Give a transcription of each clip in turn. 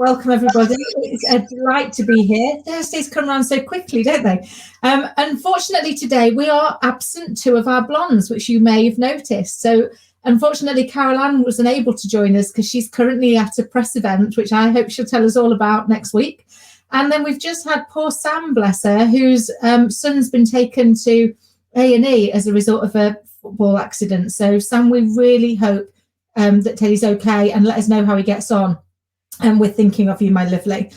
welcome everybody. It's a delight to be here. Thursdays come around so quickly, don't they? Unfortunately today we are absent two of our blondes, which you may have noticed. So unfortunately Carol Ann wasn't able to join us because she's currently at a press event, which I hope she'll tell us all about next week. And then we've just had poor Sam, bless her, whose son's been taken to A&E as a result of a football accident. So Sam, we really hope that Teddy's okay, and let us know how he gets on. And we're thinking of you, my lovely.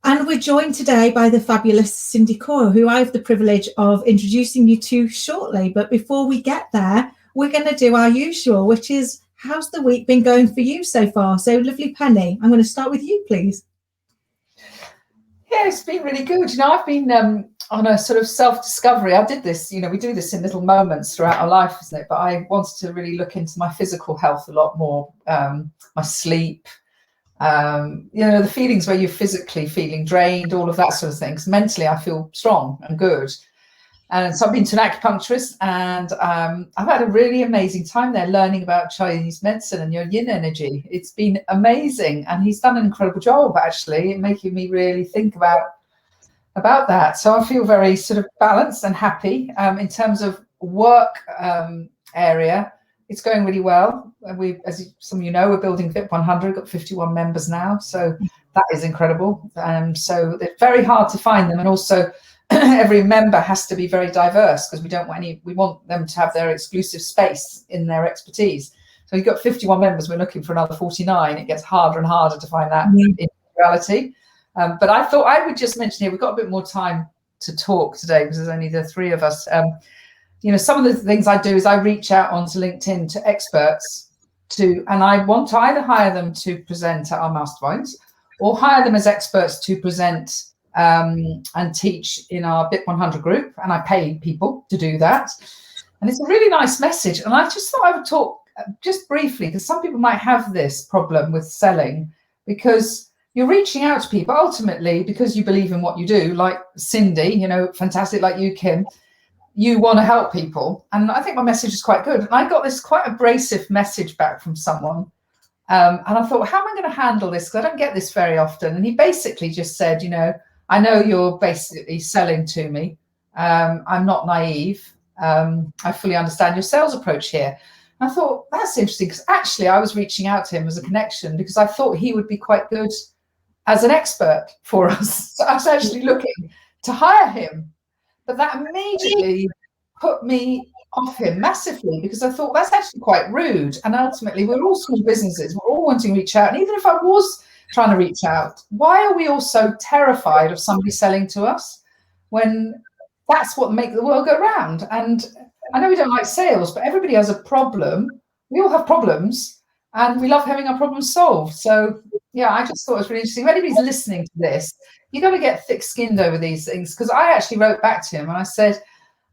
And we're joined today by the fabulous Sindy Kaur, who I have the privilege of introducing you to shortly. But before we get there, we're going to do our usual, which is, how's the week been going for you so far? So lovely Penny, I'm going to start with you, please. Yeah, it's been really good. I've been on a sort of self-discovery. I did this, we do this in little moments throughout our life, isn't it? But I wanted to really look into my physical health a lot more, my sleep, the feelings where you're physically feeling drained, all of that sort of thing. 'Cause mentally, I feel strong and good. And so I've been to an acupuncturist, and I've had a really amazing time there learning about Chinese medicine and your yin energy. It's been amazing. And he's done an incredible job, actually, in making me really think about that. So I feel very sort of balanced and happy. In terms of work area, it's going really well. As some of you know, we're building VIP 100, got 51 members now. So that is incredible. So they're very hard to find them. And also, every member has to be very diverse because we want them to have their exclusive space in their expertise. So we've got 51 members, we're looking for another 49. It gets harder and harder to find that in reality. But I thought I would just mention here, we've got a bit more time to talk today because there's only the three of us. Some of the things I do is I reach out onto LinkedIn to experts and I want to either hire them to present at our masterminds or hire them as experts to present and teach in our BIP 100 group, and I pay people to do that. And it's a really nice message. And I just thought I would talk just briefly, because some people might have this problem with selling, because you're reaching out to people ultimately because you believe in what you do, like Sindy, fantastic, like you, Kim. You want to help people. And I think my message is quite good. And I got this quite abrasive message back from someone. And I thought, how am I going to handle this? Because I don't get this very often. And he basically just said, I know you're basically selling to me. I'm not naive. I fully understand your sales approach here. And I thought, that's interesting, because actually I was reaching out to him as a connection because I thought he would be quite good as an expert for us. So I was actually looking to hire him. But that immediately put me off him massively, because I thought that's actually quite rude. And ultimately, we're all small businesses. We're all wanting to reach out. And even if I was trying to reach out, why are we all so terrified of somebody selling to us when that's what makes the world go round? And I know we don't like sales, but everybody has a problem. We all have problems, and we love having our problems solved. So yeah, I just thought it was really interesting. If anybody's listening to this, you've got to get thick-skinned over these things, because I actually wrote back to him and I said,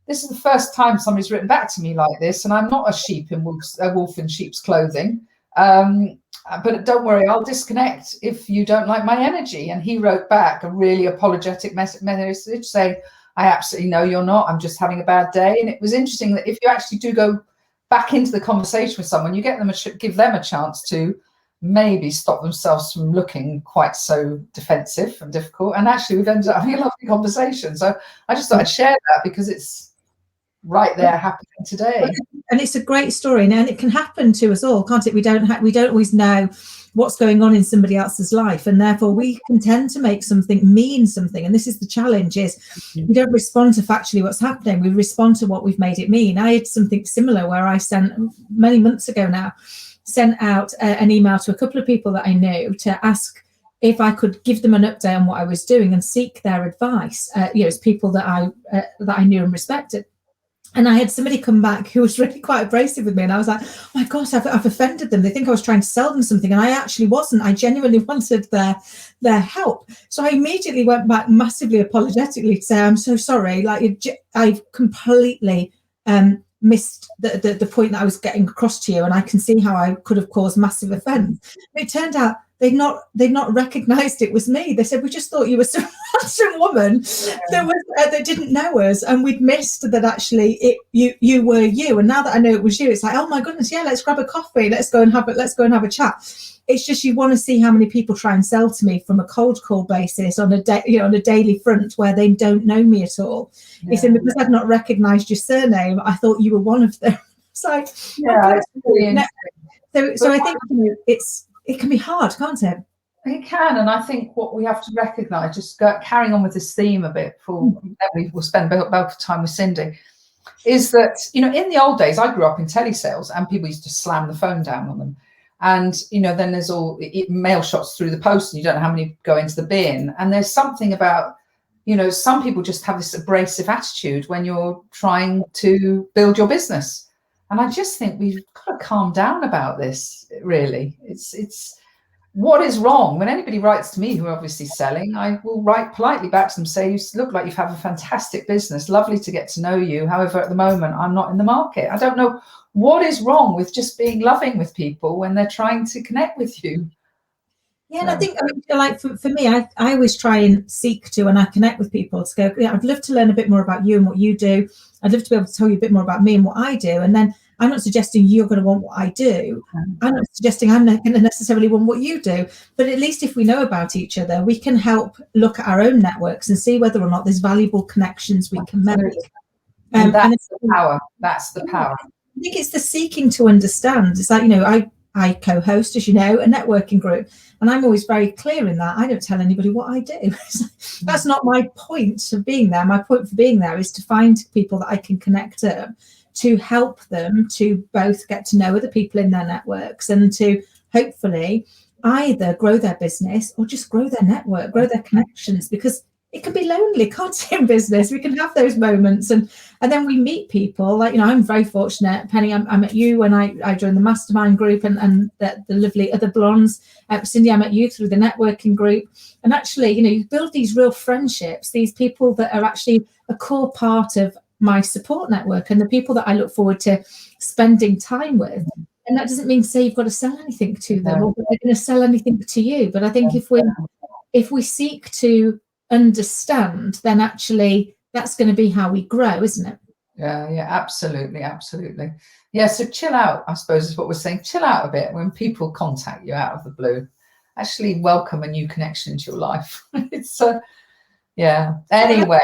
this is the first time somebody's written back to me like this, and I'm not a wolf in sheep's clothing. But don't worry, I'll disconnect if you don't like my energy. And he wrote back a really apologetic message saying, I absolutely know you're not. I'm just having a bad day. And it was interesting that if you actually do go back into the conversation with someone, you give them a chance to maybe stop themselves from looking quite so defensive and difficult. And actually, we've ended up having a lovely conversation. So I just thought I'd share that because it's right there happening today. And it's a great story, and it can happen to us all, can't it? We don't always know what's going on in somebody else's life, and therefore we can tend to make something mean something. And this is the challenge: is we don't respond to factually what's happening. We respond to what we've made it mean. I had something similar where I sent many months ago now, sent out an email to a couple of people that I knew to ask if I could give them an update on what I was doing and seek their advice. As people that I knew and respected. And I had somebody come back who was really quite abrasive with me. And I was like, oh my gosh, I've offended them. They think I was trying to sell them something. And I actually wasn't. I genuinely wanted their help. So I immediately went back massively apologetically to say, I'm so sorry. Like, I've completely missed the point that I was getting across to you. And I can see how I could have caused massive offence. But it turned out they'd not recognised it was me. They said, we just thought you were handsome woman that didn't know us, and we'd missed that actually you were you. And now that I know it was you, it's like, oh my goodness, yeah, let's grab a coffee, let's go and have a chat. It's just, you want to see how many people try and sell to me from a cold call basis on a daily front where they don't know me at all. He said, because I've not recognised your surname, I thought you were one of them. It's like, so I think it can be hard, can't it? It can, and I think what we have to recognise, just carrying on with this theme a bit, then we will spend a bit of time with Sindy, is that, in the old days, I grew up in telesales, and people used to slam the phone down on them. And, then there's all mail shots through the post, and you don't know how many go into the bin. And there's something about, some people just have this abrasive attitude when you're trying to build your business. And I just think we've got to calm down about this, really. It's what is wrong? When anybody writes to me who are obviously selling, I will write politely back to them, say, you look like you have a fantastic business, lovely to get to know you. However, at the moment, I'm not in the market. I don't know what is wrong with just being loving with people when they're trying to connect with you. Yeah, and I think, like for me, I always try and seek to, when I connect with people, to go, I'd love to learn a bit more about you and what you do. I'd love to be able to tell you a bit more about me and what I do. And then I'm not suggesting you're going to want what I do. I'm not suggesting I'm not going to necessarily want what you do. But at least if we know about each other, we can help look at our own networks and see whether or not there's valuable connections we can make. And that's the power. That's the power. I think it's the seeking to understand. It's like, I co-host, as you know, a networking group, and I'm always very clear in that. I don't tell anybody what I do. That's not my point of being there. My point for being there is to find people that I can connect to help them to both get to know other people in their networks and to hopefully either grow their business or just grow their network, grow their connections, because it can be lonely, can't it, in business? We can have those moments, and then we meet people. Like, I'm very fortunate, Penny. I met you when I joined the mastermind group, and the lovely other blondes. Sindy, I met you through the networking group, and actually, you build these real friendships. These people that are actually a core part of my support network, and the people that I look forward to spending time with. And that doesn't mean to say you've got to sell anything to them or that they're going to sell anything to you. But I think if we seek to understand, then actually that's going to be how we grow, isn't it? Yeah, absolutely. Yeah, so chill out, I suppose, is what we're saying. Chill out a bit when people contact you out of the blue. Actually welcome a new connection into your life. It's anyway.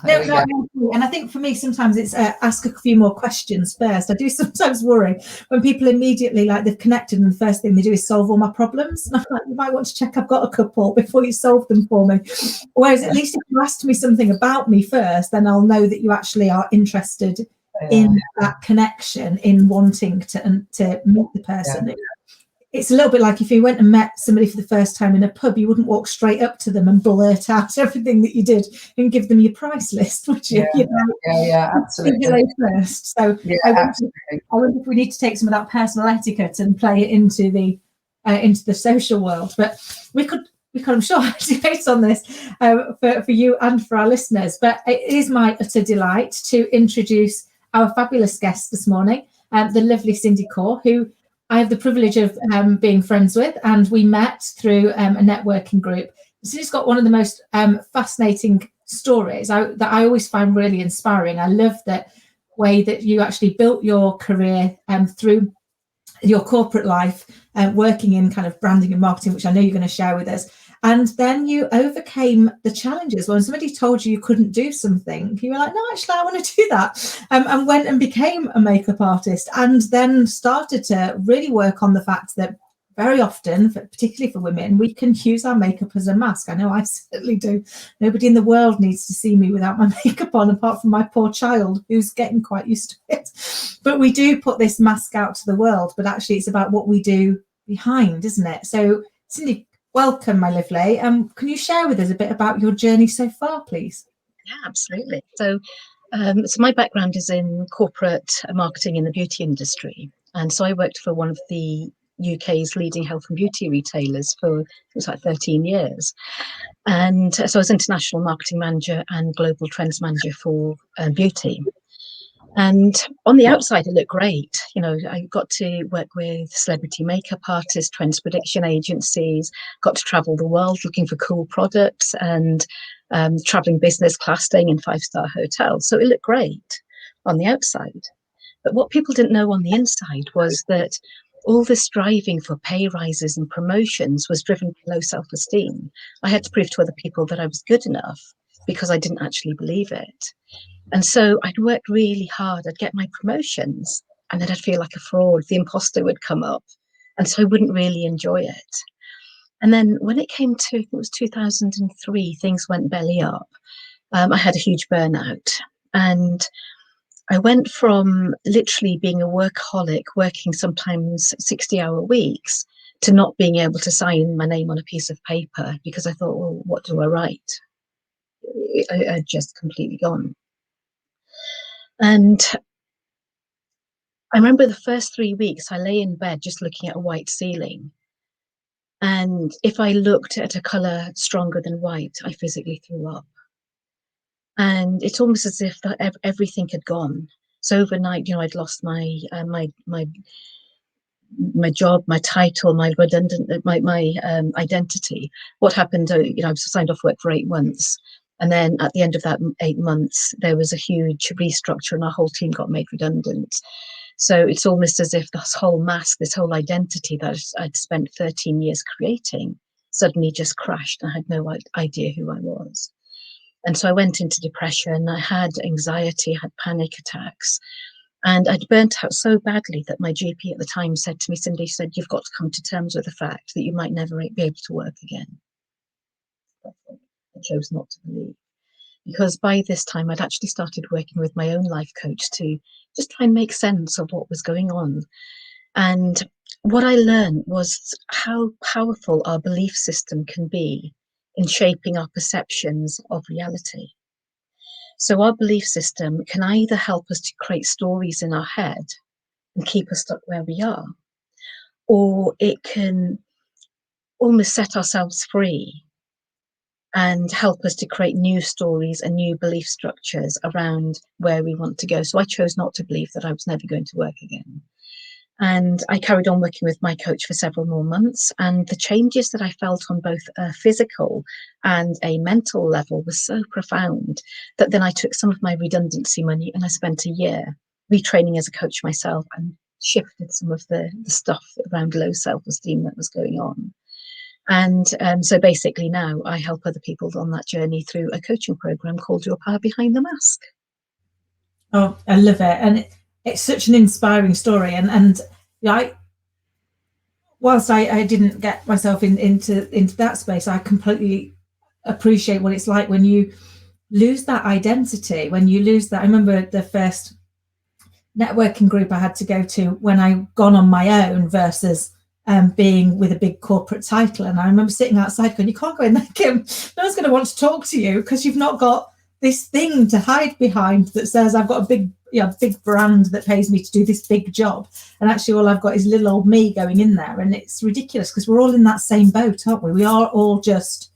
And I think for me, sometimes it's ask a few more questions first. I do sometimes worry when people immediately, like, they've connected and the first thing they do is solve all my problems. And I'm like, you might want to check I've got a couple before you solve them for me. Whereas at least if you asked me something about me first, then I'll know that you actually are interested in that connection, in wanting to meet the person. Yeah. It's a little bit like if you went and met somebody for the first time in a pub, you wouldn't walk straight up to them and blurt out everything that you did and give them your price list, would you? Yeah, absolutely. First. So I wonder if we need to take some of that personal etiquette and play it into the social world. But we could, I'm sure, debate on this for you and for our listeners. But it is my utter delight to introduce our fabulous guest this morning, the lovely Sindy Kaur, who I have the privilege of being friends with, and we met through a networking group. Sindy's got one of the most fascinating stories that I always find really inspiring. I love that way that you actually built your career through your corporate life, working in kind of branding and marketing, which I know you're going to share with us. And then you overcame the challenges. When somebody told you couldn't do something, you were like, no, actually, I want to do that. And went and became a makeup artist, and then started to really work on the fact that very often, particularly for women, we can use our makeup as a mask. I know I certainly do. Nobody in the world needs to see me without my makeup on, apart from my poor child, who's getting quite used to it. But we do put this mask out to the world, but actually it's about what we do behind, isn't it? So, Sindy, welcome, my lovely. Can you share with us a bit about your journey so far, please? Yeah, absolutely. So my background is in corporate marketing in the beauty industry. And so I worked for one of the UK's leading health and beauty retailers for, it was like 13 years. And so I was international marketing manager and global trends manager for beauty. And on the outside, it looked great. You know, I got to work with celebrity makeup artists, trends prediction agencies, got to travel the world looking for cool products, and traveling business class, staying in 5-star hotels. So it looked great on the outside. But what people didn't know on the inside was that all this striving for pay rises and promotions was driven by low self-esteem. I had to prove to other people that I was good enough because I didn't actually believe it. And so I'd work really hard. I'd get my promotions and then I'd feel like a fraud. The imposter would come up. And so I wouldn't really enjoy it. And then when it came to, I think it was 2003, things went belly up. I had a huge burnout. And I went from literally being a workaholic, working sometimes 60-hour weeks, to not being able to sign my name on a piece of paper because I thought, well, what do I write? I'd just completely gone. And I remember the first 3 weeks, I lay in bed just looking at a white ceiling. And if I looked at a colour stronger than white, I physically threw up. And it's almost as if everything had gone. So overnight, you know, I'd lost my job, my title, my identity. What happened? You know, I was signed off work for 8 months. And then at the end of that 8 months, there was a huge restructure and our whole team got made redundant. So it's almost as if this whole mask, this whole identity that I'd spent 13 years creating suddenly just crashed. I had no idea who I was. And so I went into depression. I had anxiety, I had panic attacks. And I'd burnt out so badly that my GP at the time said to me, Cindy, said, you've got to come to terms with the fact that you might never be able to work again. I chose not to believe. Because by this time, I'd actually started working with my own life coach to just try and make sense of what was going on. And what I learned was how powerful our belief system can be in shaping our perceptions of reality. So our belief system can either help us to create stories in our head and keep us stuck where we are, or it can almost set ourselves free and help us to create new stories and new belief structures around where we want to go. So I chose not to believe that I was never going to work again. And I carried on working with my coach for several more months. And the changes that I felt on both a physical and a mental level was so profound that then I took some of my redundancy money and I spent a year retraining as a coach myself and shifted some of the stuff around low self-esteem that was going on. And so basically now I help other people on that journey through a coaching program called Your Power Behind the Mask. Oh, I love it. And it's such an inspiring story. And whilst I didn't get myself into that space, I completely appreciate what it's like when you lose that identity, when you lose that. I remember the first networking group I had to go to when I gone on my own versus being with a big corporate title. And I remember sitting outside going, you can't go in there, Kim. No one's going to want to talk to you because you've not got this thing to hide behind that says I've got a big brand that pays me to do this big job. And actually all I've got is little old me going in there. And it's ridiculous because we're all in that same boat, aren't we? We are all just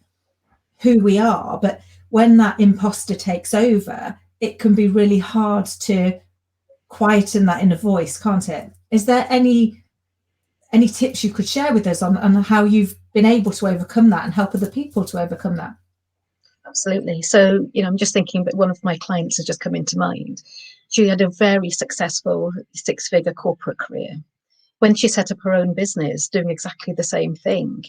who we are. But when that imposter takes over, it can be really hard to quieten that inner voice, can't it? Is there any tips you could share with us on how you've been able to overcome that and help other people to overcome that? Absolutely. So, you know, I'm just thinking, but one of my clients has just come into mind. She had a very successful 6-figure corporate career. When she set up her own business, doing exactly the same thing,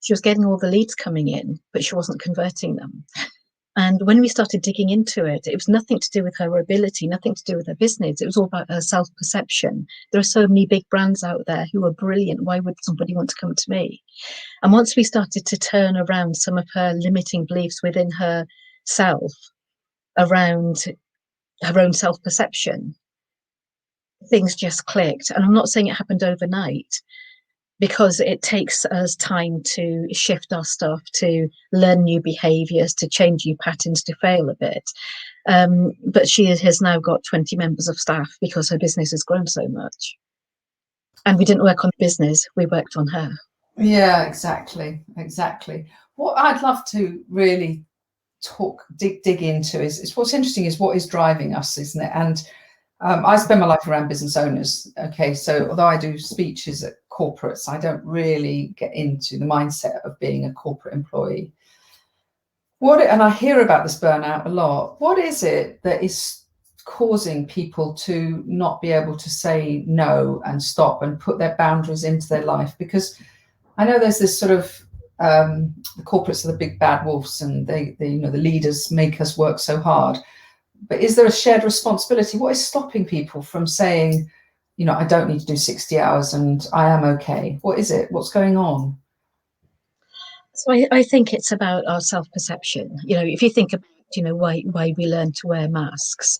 she was getting all the leads coming in, but she wasn't converting them. And when we started digging into it, it was nothing to do with her ability, nothing to do with her business. It was all about her self-perception. There are so many big brands out there who are brilliant. Why would somebody want to come to me? And once we started to turn around some of her limiting beliefs within herself around her own self-perception, things just clicked. And I'm not saying it happened overnight, because it takes us time to shift our stuff, to learn new behaviors, to change new patterns, to fail a bit. But she has now got 20 members of staff because her business has grown so much. And we didn't work on the business, we worked on her. Yeah, exactly. What I'd love to really dig into is what's interesting is what is driving us, isn't it? And I spend my life around business owners. Okay, so although I do speeches at corporates, I don't really get into the mindset of being a corporate employee. And I hear about this burnout a lot. What is it that is causing people to not be able to say no and stop and put their boundaries into their life? Because I know there's this sort of the corporates are the big bad wolves, and they you know, the leaders make us work so hard. But is there a shared responsibility? What is stopping people from saying, you know, I don't need to do 60 hours and I am okay? What is it? What's going on? So I think it's about our self-perception. You know, if you think about, you know, why we learn to wear masks,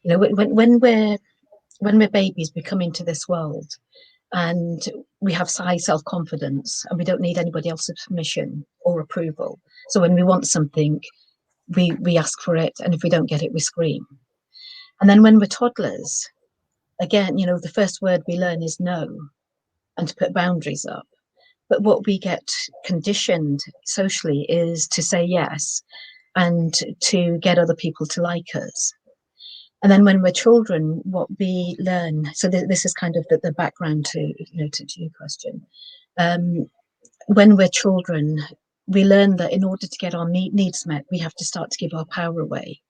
you know, when we're babies, we come into this world and we have high self-confidence and we don't need anybody else's permission or approval. So when we want something, we ask for it, and if we don't get it, we scream. And then when we're toddlers, again, you know, the first word we learn is no, and to put boundaries up. But what we get conditioned socially is to say yes and to get other people to like us. And then when we're children, what we learn, so this is kind of the background to, you know, to your question. When we're children, we learn that in order to get our needs met, we have to start to give our power away.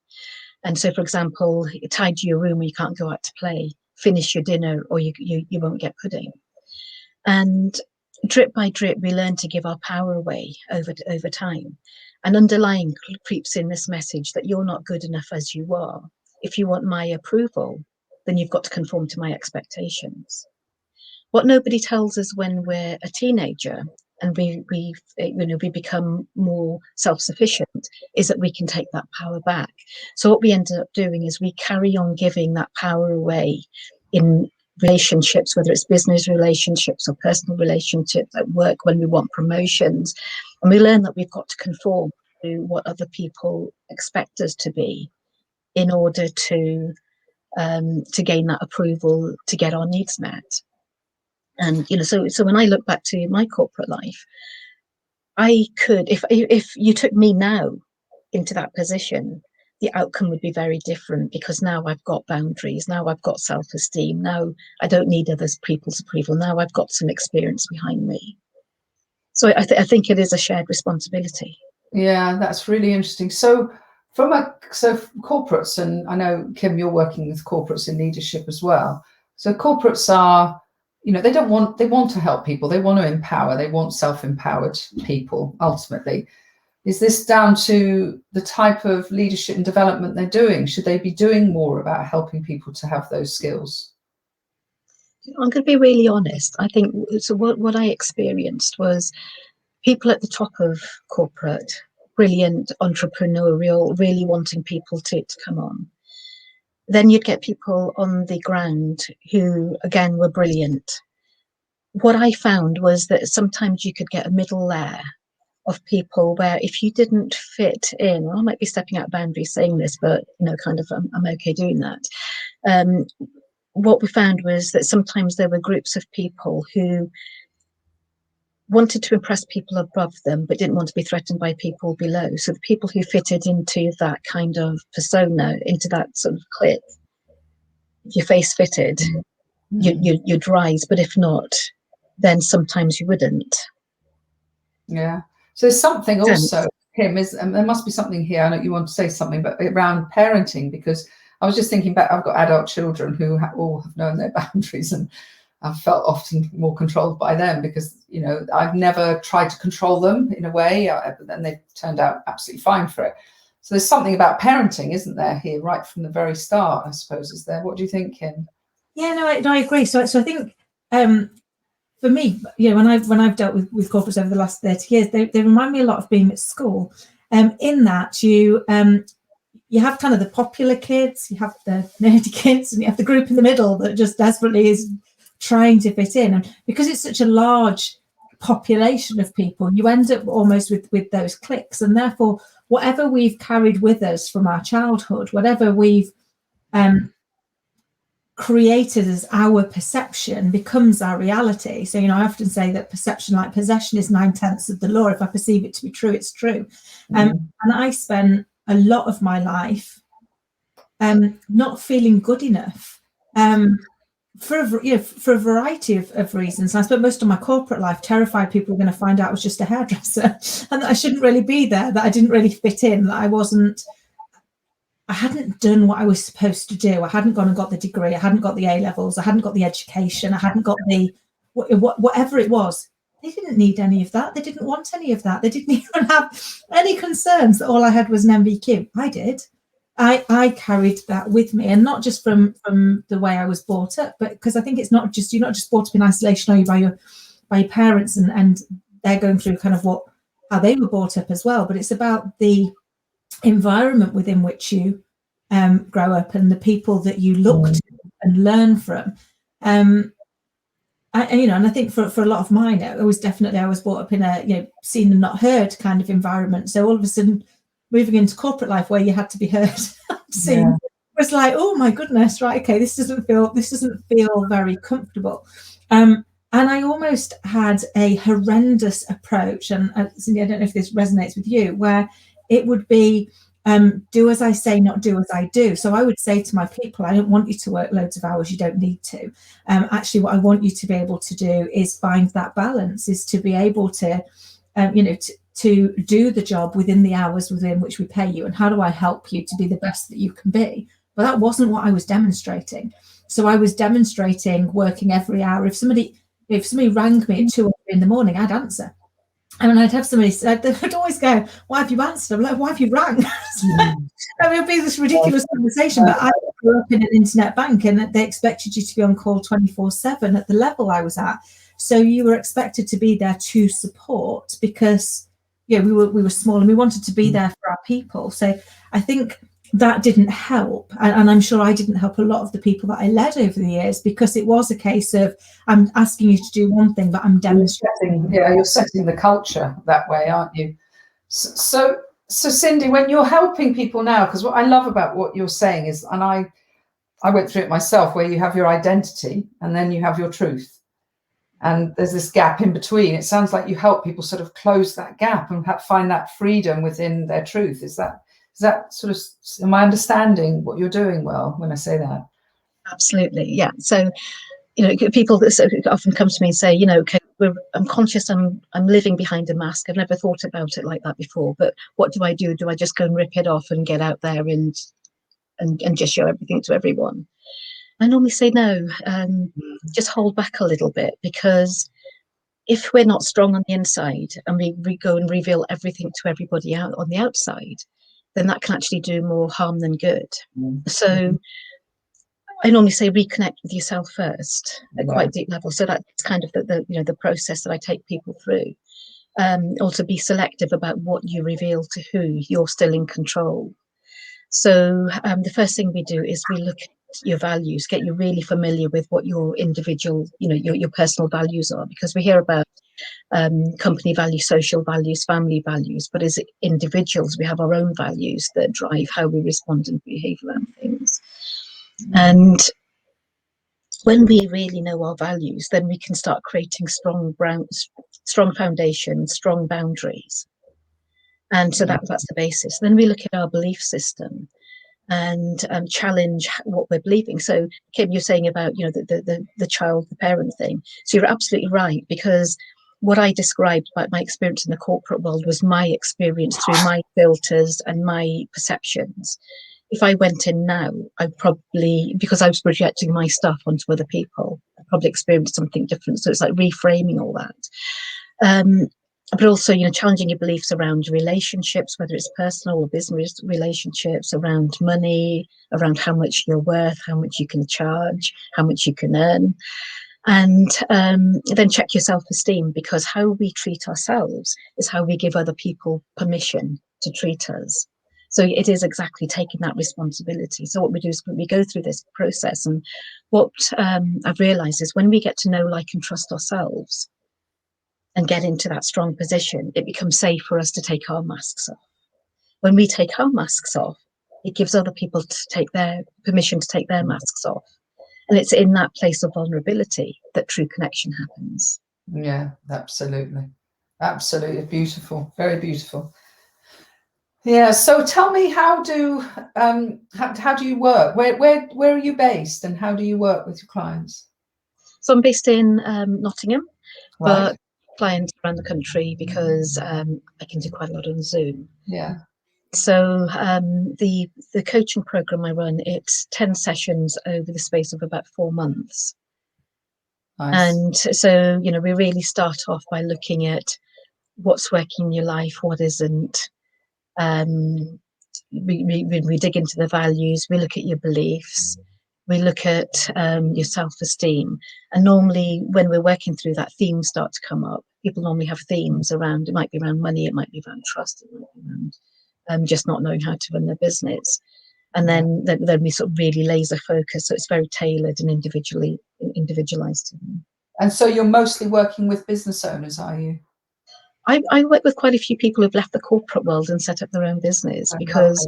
And so, for example, tidy your room where you can't go out to play, finish your dinner, or you won't get pudding. And drip by drip, we learn to give our power away over time. And underlying creeps in this message that you're not good enough as you are. If you want my approval, then you've got to conform to my expectations. What nobody tells us when we're a teenager and we become more self-sufficient is that we can take that power back. So what we end up doing is we carry on giving that power away in relationships, whether it's business relationships or personal relationships at work, when we want promotions, and we learn that we've got to conform to what other people expect us to be in order to gain that approval, to get our needs met. And you know, so when I look back to my corporate life, I could, if you took me now into that position, the outcome would be very different, because now I've got boundaries, now I've got self-esteem, now I don't need other people's approval, now I've got some experience behind me. So I think it is a shared responsibility. Yeah, that's really interesting. So corporates, and I know, Kim, you're working with corporates in leadership as well. So corporates are, you know, they want to help people, they want to empower, they want self-empowered people ultimately. Is this down to the type of leadership and development they're doing? Should they be doing more about helping people to have those skills? I'm going to be really honest. I think so. What I experienced was people at the top of corporate, brilliant, entrepreneurial, really wanting people to come on. Then you'd get people on the ground who, again, were brilliant. What I found was that sometimes you could get a middle layer of people where if you didn't fit in, well, I might be stepping out of boundaries saying this, but you know, kind of I'm okay doing that. What we found was that sometimes there were groups of people who wanted to impress people above them but didn't want to be threatened by people below. So the people who fitted into that kind of persona, into that sort of clique, if your face fitted, you'd rise, but if not, then sometimes you wouldn't. Yeah. So there's something also, Kim, there must be something here. I know you want to say something, but around parenting, because I was just thinking back, I've got adult children who all have known their boundaries, and I've felt often more controlled by them because, you know, I've never tried to control them in a way, but then they've turned out absolutely fine for it. So there's something about parenting, isn't there, here, right from the very start, I suppose, is there? What do you think, Kim? Yeah, no, I agree. So I think for me, you know, when I've dealt with corporates over the last 30 years, they remind me a lot of being at school. In that you have kind of the popular kids, you have the nerdy kids, and you have the group in the middle that just desperately is trying to fit in. And because it's such a large population of people, you end up almost with those cliques, and therefore whatever we've carried with us from our childhood, whatever we've created as our perception, becomes our reality. So, you know, I often say that perception, like possession, is 9/10 of the law. If I perceive it to be true, it's true. And I spent a lot of my life not feeling good enough for a variety of reasons. I spent most of my corporate life terrified people were going to find out I was just a hairdresser and that I shouldn't really be there, that I didn't really fit in, that I hadn't done what I was supposed to do. I hadn't gone and got the degree. I hadn't got the A levels. I hadn't got the education. I hadn't got the whatever it was. They didn't need any of that. They didn't want any of that. They didn't even have any concerns that all I had was an MVQ. I did. I carried that with me, and not just from the way I was brought up, but because I think you're not just brought up in isolation, are you, by your parents, and they're going through kind of how they were brought up as well. But it's about the environment within which you grow up and the people that you look to and learn from. And I think for a lot of mine, I was brought up in a seen and not heard kind of environment. So all of a sudden, moving into corporate life where you had to be heard, seen, was like, oh my goodness, right? Okay, this doesn't feel very comfortable. And I almost had a horrendous approach. And Sindy, I don't know if this resonates with you, where it would be do as I say, not do as I do. So I would say to my people, I don't want you to work loads of hours you don't need to. Actually, what I want you to be able to do is find that balance, is to be able to, to do the job within the hours within which we pay you. And how do I help you to be the best that you can be? But that wasn't what I was demonstrating. So I was demonstrating working every hour. If somebody rang me at 2 in the morning, I'd answer. And I'd have somebody said, they'd always go, why have you answered? I'm like, why have you rang? I mean, it would be this ridiculous conversation, but I grew up in an internet bank and they expected you to be on call 24/7 at the level I was at. So you were expected to be there to support, because we were small and we wanted to be there for our people. So I think that didn't help, and I'm sure I didn't help a lot of the people that I led over the years, because it was a case of, I'm asking you to do one thing, but I'm demonstrating. You're setting the culture that way, aren't you? So Sindy, when you're helping people now, because what I love about what you're saying is, and I went through it myself, where you have your identity and then you have your truth, and there's this gap in between. It sounds like you help people sort of close that gap and find that freedom within their truth. Is that sort of, am I understanding what you're doing well when I say that? Absolutely, yeah. So, people often come to me and say, okay, I'm conscious, I'm living behind a mask. I've never thought about it like that before. But what do I do? Do I just go and rip it off and get out there and just show everything to everyone? I normally say no. Just hold back a little bit, because if we're not strong on the inside and we go and reveal everything to everybody out on the outside, then that can actually do more harm than good. So I normally say reconnect with yourself first at quite deep level. So that's kind of the process that I take people through. Also be selective about what you reveal to who. You're still in control. So the first thing we do is we look at your values, get you really familiar with what your individual, your personal values are, because we hear about company values, social values, family values, but as individuals, we have our own values that drive how we respond and behave around things. And when we really know our values, then we can start creating strong foundations, strong boundaries. And so that's the basis. Then we look at our belief system and challenge what we're believing. So Kim, you're saying about the child, the parent thing. So you're absolutely right, because what I described about my experience in the corporate world was my experience through my filters and my perceptions. If I went in now, I'd probably, because I was projecting my stuff onto other people, I'd probably experience something different. So it's like reframing all that. But also, challenging your beliefs around relationships, whether it's personal or business relationships, around money, around how much you're worth, how much you can charge, how much you can earn. And then check your self-esteem, because how we treat ourselves is how we give other people permission to treat us. So it is exactly taking that responsibility. So what we do is we go through this process. And what I've realized is when we get to know, like, and trust ourselves, and get into that strong position, it becomes safe for us to take our masks off. When we take our masks off, it gives other people to take their permission to take their masks off. And it's in that place of vulnerability that true connection happens. Yeah, absolutely. Absolutely beautiful. Very beautiful. Yeah. So tell me, how do you work? Where are you based, and how do you work with your clients? So I'm based in Nottingham, Right. but clients around the country because I can do quite a lot on Zoom. Yeah. So the coaching program I run, it's 10 sessions over the space of about 4 months. Nice. And so, we really start off by looking at what's working in your life, what isn't. We dig into the values, we look at your beliefs, we look at your self-esteem. And normally when we're working through that, themes start to come up. People normally have themes around, it might be around money, it might be around trust, it might be around just not knowing how to run their business. And then we sort of really laser focus, so it's very tailored and individualized to them. And so you're mostly working with business owners, are you? I work with quite a few people who've left the corporate world and set up their own business, because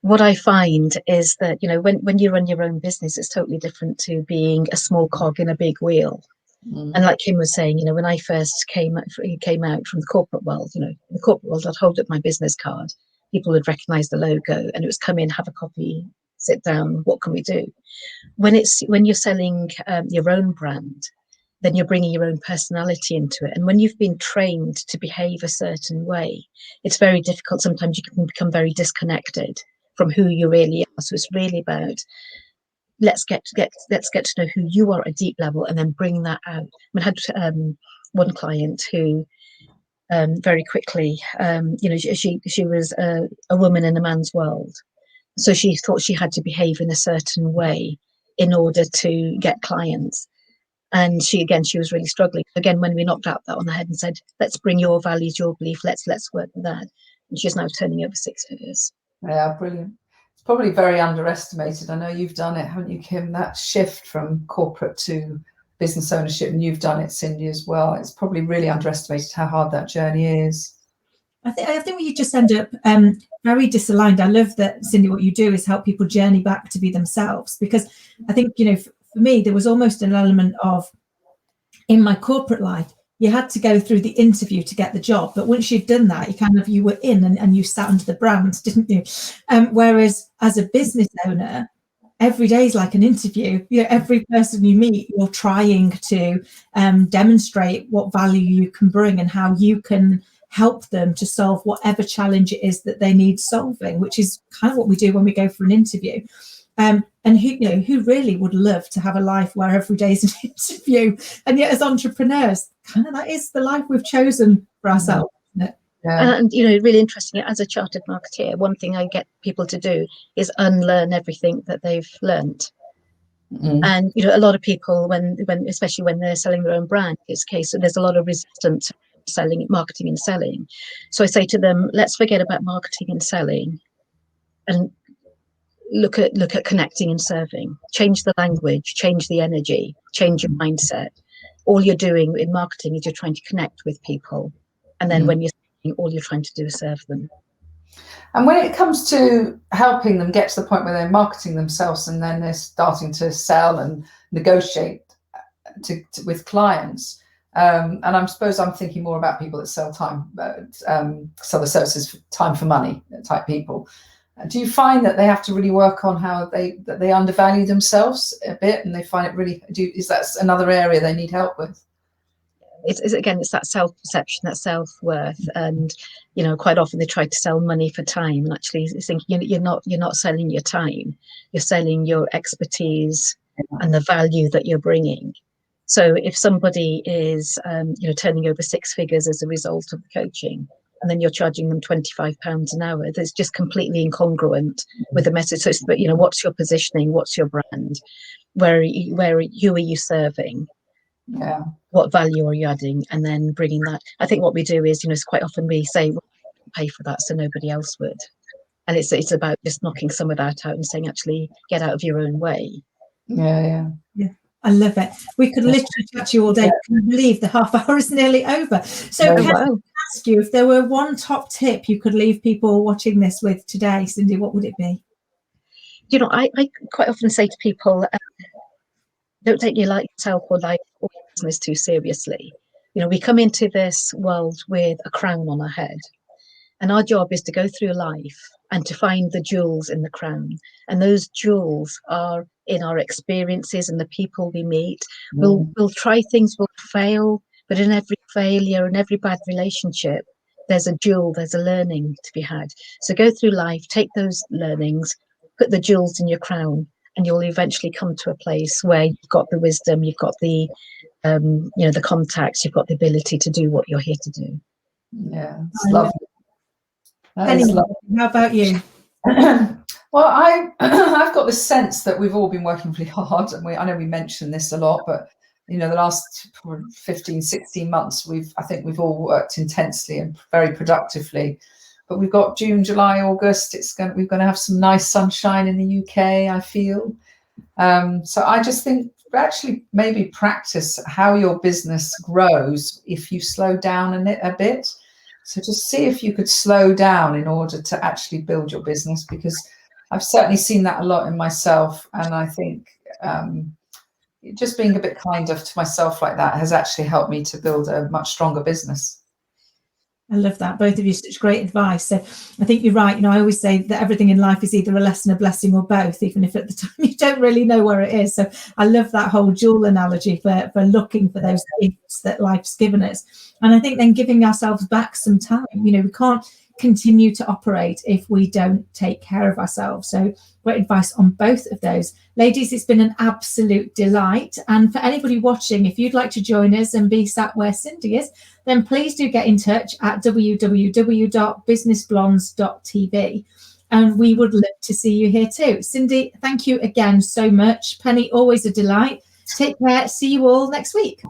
what I find is that, when you run your own business, it's totally different to being a small cog in a big wheel. And like Kim was saying, when I first came out from the corporate world, in the corporate world, I'd hold up my business card. People would recognize the logo, and it was come in, have a coffee, sit down, what can we do? When you're selling your own brand, then you're bringing your own personality into it. And when you've been trained to behave a certain way, it's very difficult. Sometimes you can become very disconnected from who you really are. So it's really about, let's get to know who you are at a deep level, and then bring that out. I had one client who very quickly, she was a woman in a man's world. So she thought she had to behave in a certain way in order to get clients. And she was really struggling. Again, when we knocked out that on the head and said, let's bring your values, your belief, let's work with that. And she's now turning over 6 figures. Yeah, brilliant. It's probably very underestimated. I know you've done it, haven't you, Kim? That shift from corporate to business ownership, and you've done it, Sindy, as well. It's probably really underestimated how hard that journey is. I think we just end up very disaligned. I love that, Sindy, what you do is help people journey back to be themselves, because I think, for me, there was almost an element of, in my corporate life, you had to go through the interview to get the job. But once you'd done that, you were in and you sat under the brand, didn't you? Whereas as a business owner, every day is like an interview. Every person you meet, you're trying to demonstrate what value you can bring and how you can help them to solve whatever challenge it is that they need solving, which is kind of what we do when we go for an interview. And who really would love to have a life where every day is an interview? And yet, as entrepreneurs, kind of that is the life we've chosen for ourselves, isn't it? Yeah. And really interesting, as a chartered marketeer, one thing I get people to do is unlearn everything that they've learned. And a lot of people, when especially when they're selling their own brand, it's a case that there's a lot of resistance to marketing and selling. So I say to them, let's forget about marketing and selling, and look at connecting and serving. Change the language, change the energy, change your mindset. All you're doing in marketing is you're trying to connect with people, and then when you're selling, all you're trying to do is serve them. And when it comes to helping them get to the point where they're marketing themselves and then they're starting to sell and negotiate with clients, and I suppose I'm thinking more about people that sell sell the services for time for money type people. Do you find that they have to really work on how they undervalue themselves a bit, and they find it really? Is that another area they need help with? It's that self-perception, that self-worth, and quite often they try to sell money for time, and actually thinking you're not selling your time, you're selling your expertise and the value that you're bringing. So if somebody is turning over 6 figures as a result of the coaching, and then you're charging them £25 an hour, that's just completely incongruent with the message. So it's, what's your positioning, what's your brand, who are you serving? Yeah. What value are you adding? And then bringing that. I think what we do is, quite often we say, well, pay for that so nobody else would. And it's about just knocking some of that out and saying, actually, get out of your own way. Yeah. I love it. We could literally chat to you all day. I can't believe the half hour is nearly over. So can I ask you, if there were one top tip you could leave people watching this with today, Sindy, what would it be? I quite often say to people, don't take your yourself or life or business too seriously. We come into this world with a crown on our head, And our job is to go through life and to find the jewels in the crown. And those jewels are in our experiences and the people we meet. We'll try things, we'll fail, but in every failure and every bad relationship, there's a jewel, there's a learning to be had. So go through life, take those learnings, put the jewels in your crown, and you'll eventually come to a place where you've got the wisdom, you've got the, the contacts, you've got the ability to do what you're here to do. Yeah, it's lovely. Anyway, how about you? Well, I've got the sense that we've all been working really hard, and I know we mentioned this a lot, but the last 15, 16 months, I think we've all worked intensely and very productively. But we've got June, July, August. We're going to have some nice sunshine in the UK, I feel. So I just think actually maybe practice how your business grows if you slow down a bit. So just see if you could slow down in order to actually build your business, because I've certainly seen that a lot in myself. And I think just being a bit kinder to myself like that has actually helped me to build a much stronger business. I love that. Both of you, such great advice. So I think you're right. I always say that everything in life is either a lesson, a blessing, or both, even if at the time you don't really know where it is. So I love that whole jewel analogy for looking for those gifts that life's given us. And I think then giving ourselves back some time. We can't continue to operate if we don't take care of ourselves. So great advice on both of those. Ladies, it's been an absolute delight. And for anybody watching, if you'd like to join us and be sat where Sindy is, then please do get in touch at www.businessblondes.tv. And we would love to see you here too. Sindy, thank you again so much. Penny, always a delight. Take care. See you all next week.